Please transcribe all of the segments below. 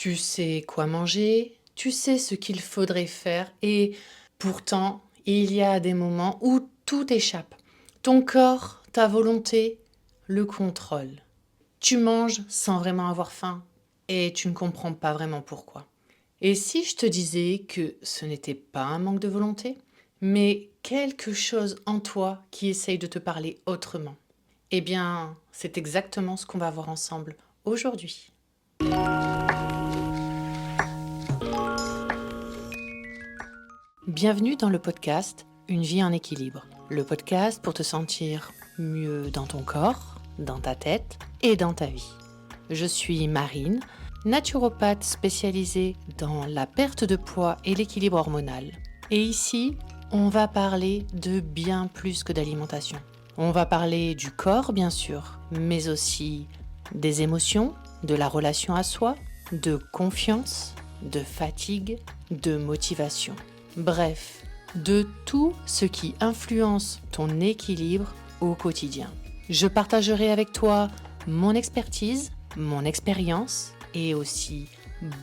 Tu sais quoi manger, tu sais ce qu'il faudrait faire et pourtant, il y a des moments où tout échappe. Ton corps, ta volonté, le contrôle. Tu manges sans vraiment avoir faim et tu ne comprends pas vraiment pourquoi. Et si je te disais que ce n'était pas un manque de volonté, mais quelque chose en toi qui essaye de te parler autrement? Eh bien, c'est exactement ce qu'on va voir ensemble aujourd'hui. Bienvenue dans le podcast Une vie en équilibre. Le podcast pour te sentir mieux dans ton corps, dans ta tête et dans ta vie. Je suis Marine, naturopathe spécialisée dans la perte de poids et l'équilibre hormonal. Et ici, on va parler de bien plus que d'alimentation. On va parler du corps, bien sûr, mais aussi des émotions, de la relation à soi, de confiance, de fatigue, de motivation. Bref, de tout ce qui influence ton équilibre au quotidien. Je partagerai avec toi mon expertise, mon expérience et aussi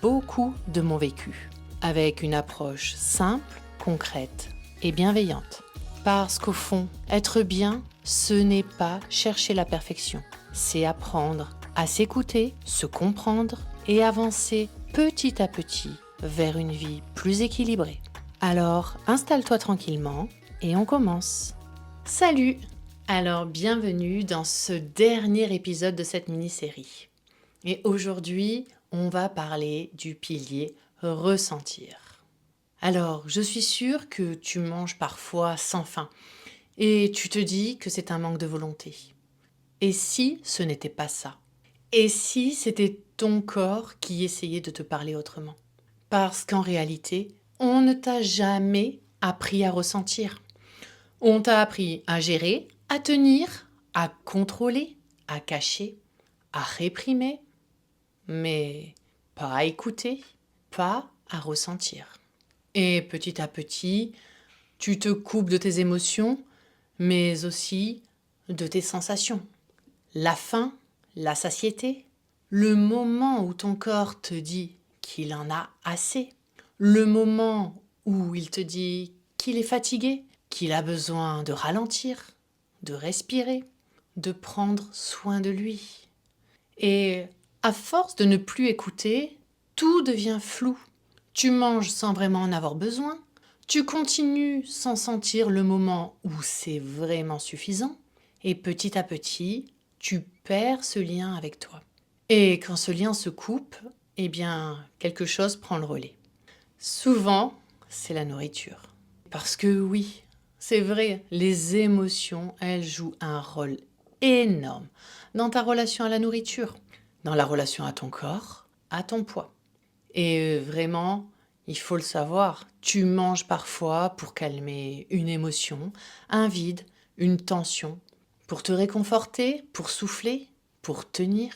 beaucoup de mon vécu, avec une approche simple, concrète et bienveillante. Parce qu'au fond, être bien, ce n'est pas chercher la perfection, c'est apprendre à s'écouter, se comprendre et avancer petit à petit vers une vie plus équilibrée. Alors, installe-toi tranquillement et on commence. Salut! Alors, bienvenue dans ce dernier épisode de cette mini-série. Et aujourd'hui, on va parler du pilier ressentir. Alors, je suis sûre que tu manges parfois sans faim et tu te dis que c'est un manque de volonté. Et si ce n'était pas ça? Et si c'était ton corps qui essayait de te parler autrement? Parce qu'en réalité, on ne t'a jamais appris à ressentir. On t'a appris à gérer, à tenir, à contrôler, à cacher, à réprimer, mais pas à écouter, pas à ressentir. Et petit à petit, tu te coupes de tes émotions, mais aussi de tes sensations. La faim, la satiété, le moment où ton corps te dit qu'il en a assez, le moment où il te dit qu'il est fatigué, qu'il a besoin de ralentir, de respirer, de prendre soin de lui. Et à force de ne plus écouter, tout devient flou. Tu manges sans vraiment en avoir besoin, tu continues sans sentir le moment où c'est vraiment suffisant, et petit à petit, tu perds ce lien avec toi. Et quand ce lien se coupe, eh bien, quelque chose prend le relais. Souvent, c'est la nourriture. Parce que oui, c'est vrai, les émotions, elles jouent un rôle énorme dans ta relation à la nourriture, dans la relation à ton corps, à ton poids. Et vraiment, il faut le savoir, tu manges parfois pour calmer une émotion, un vide, une tension, pour te réconforter, pour souffler, pour tenir.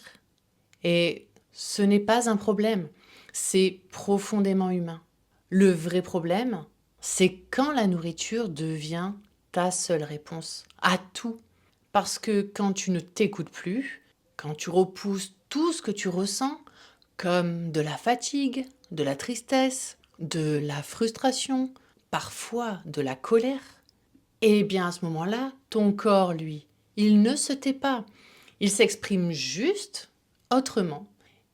Et ce n'est pas un problème, c'est profondément humain. Le vrai problème, c'est quand la nourriture devient ta seule réponse à tout. Parce que quand tu ne t'écoutes plus, quand tu repousses tout ce que tu ressens, comme de la fatigue, de la tristesse, de la frustration, parfois de la colère, eh bien à ce moment-là, ton corps, lui, il ne se tait pas. Il s'exprime juste autrement.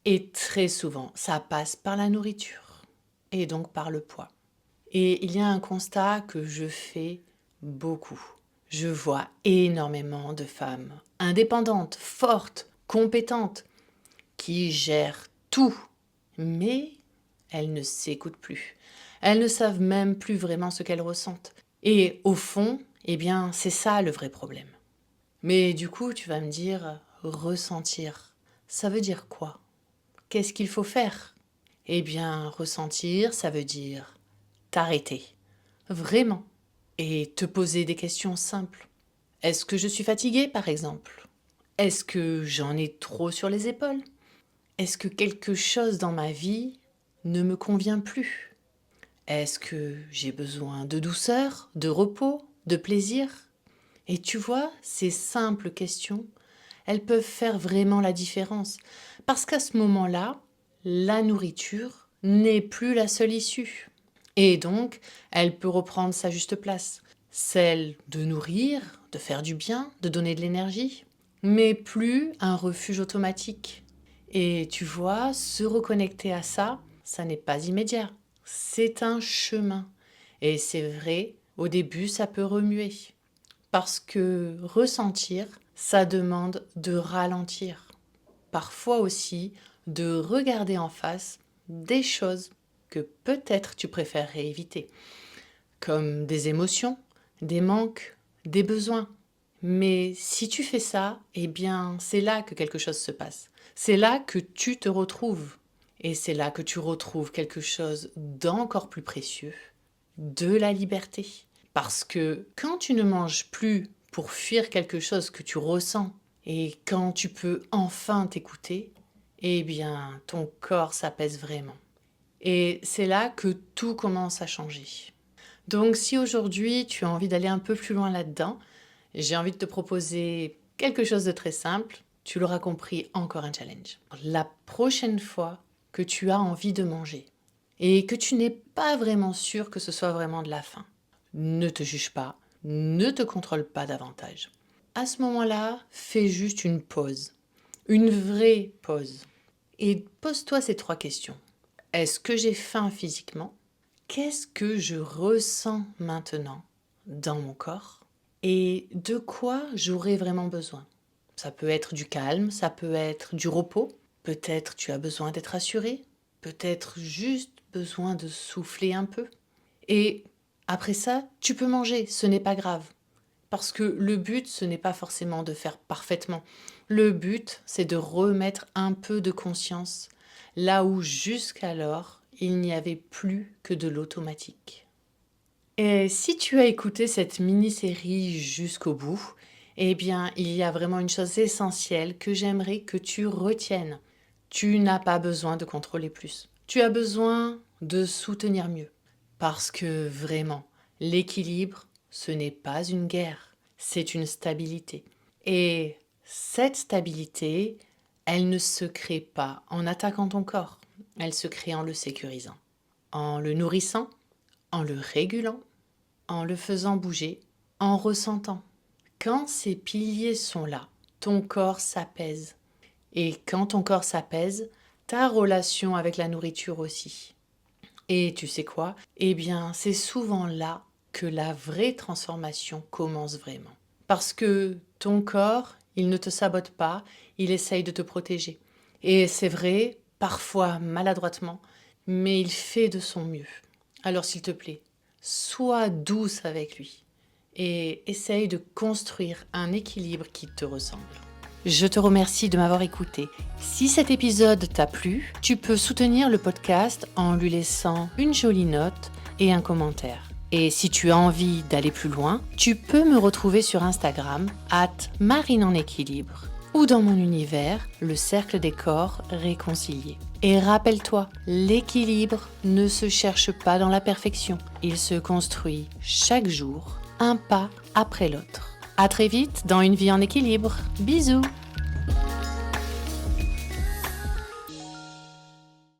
Et très souvent, ça passe par la nourriture et donc par le poids. Et il y a un constat que je fais beaucoup. Je vois énormément de femmes indépendantes, fortes, compétentes, qui gèrent tout, mais elles ne s'écoutent plus. Elles ne savent même plus vraiment ce qu'elles ressentent. Et au fond, eh bien, c'est ça le vrai problème. Mais du coup, tu vas me dire, ressentir, ça veut dire quoi? Qu'est-ce qu'il faut faire? Eh bien, ressentir, ça veut dire t'arrêter, vraiment, et te poser des questions simples. Est-ce que je suis fatiguée, par exemple? Est-ce que j'en ai trop sur les épaules? Est-ce que quelque chose dans ma vie ne me convient plus? Est-ce que j'ai besoin de douceur, de repos, de plaisir? Et tu vois, ces simples questions, elles peuvent faire vraiment la différence. Parce qu'à ce moment-là, la nourriture n'est plus la seule issue. Et donc, elle peut reprendre sa juste place, celle de nourrir, de faire du bien, de donner de l'énergie, mais plus un refuge automatique. Et tu vois, se reconnecter à ça, ça n'est pas immédiat, c'est un chemin. Et c'est vrai, au début, ça peut remuer, parce que ressentir, ça demande de ralentir. Parfois aussi, de regarder en face des choses que peut-être tu préférerais éviter, comme des émotions, des manques, des besoins. Mais si tu fais ça, eh bien, c'est là que quelque chose se passe. C'est là que tu te retrouves. Et c'est là que tu retrouves quelque chose d'encore plus précieux, de la liberté. Parce que quand tu ne manges plus pour fuir quelque chose que tu ressens, et quand tu peux enfin t'écouter, eh bien, ton corps s'apaise vraiment. Et c'est là que tout commence à changer. Donc, si aujourd'hui tu as envie d'aller un peu plus loin là-dedans, j'ai envie de te proposer quelque chose de très simple. Tu l'auras compris, encore un challenge. La prochaine fois que tu as envie de manger et que tu n'es pas vraiment sûr que ce soit vraiment de la faim, ne te juge pas, ne te contrôle pas davantage. À ce moment-là, fais juste une pause, une vraie pause. Et pose-toi ces 3 questions. Est-ce que j'ai faim physiquement? Qu'est-ce que je ressens maintenant dans mon corps? Et de quoi j'aurais vraiment besoin? Ça peut être du calme, ça peut être du repos. Peut-être tu as besoin d'être assuré. Peut-être juste besoin de souffler un peu. Et après ça, tu peux manger, ce n'est pas grave. Parce que le but, ce n'est pas forcément de faire parfaitement. Le but, c'est de remettre un peu de conscience là où jusqu'alors, il n'y avait plus que de l'automatique. Et si tu as écouté cette mini-série jusqu'au bout, eh bien, il y a vraiment une chose essentielle que j'aimerais que tu retiennes. Tu n'as pas besoin de contrôler plus. Tu as besoin de soutenir mieux. Parce que vraiment, l'équilibre, ce n'est pas une guerre, c'est une stabilité. Et cette stabilité, elle ne se crée pas en attaquant ton corps, elle se crée en le sécurisant, en le nourrissant, en le régulant, en le faisant bouger, en ressentant. Quand ces piliers sont là, ton corps s'apaise. Et quand ton corps s'apaise, ta relation avec la nourriture aussi. Et tu sais quoi? Eh bien, c'est souvent là que la vraie transformation commence vraiment. Parce que ton corps, il ne te sabote pas, il essaye de te protéger. Et c'est vrai, parfois maladroitement, mais il fait de son mieux. Alors s'il te plaît, sois douce avec lui et essaye de construire un équilibre qui te ressemble. Je te remercie de m'avoir écouté. Si cet épisode t'a plu, tu peux soutenir le podcast en lui laissant une jolie note et un commentaire. Et si tu as envie d'aller plus loin, tu peux me retrouver sur Instagram @marineenéquilibre ou dans mon univers, le cercle des corps réconciliés. Et rappelle-toi, l'équilibre ne se cherche pas dans la perfection. Il se construit chaque jour, un pas après l'autre. À très vite dans Une vie en équilibre. Bisous!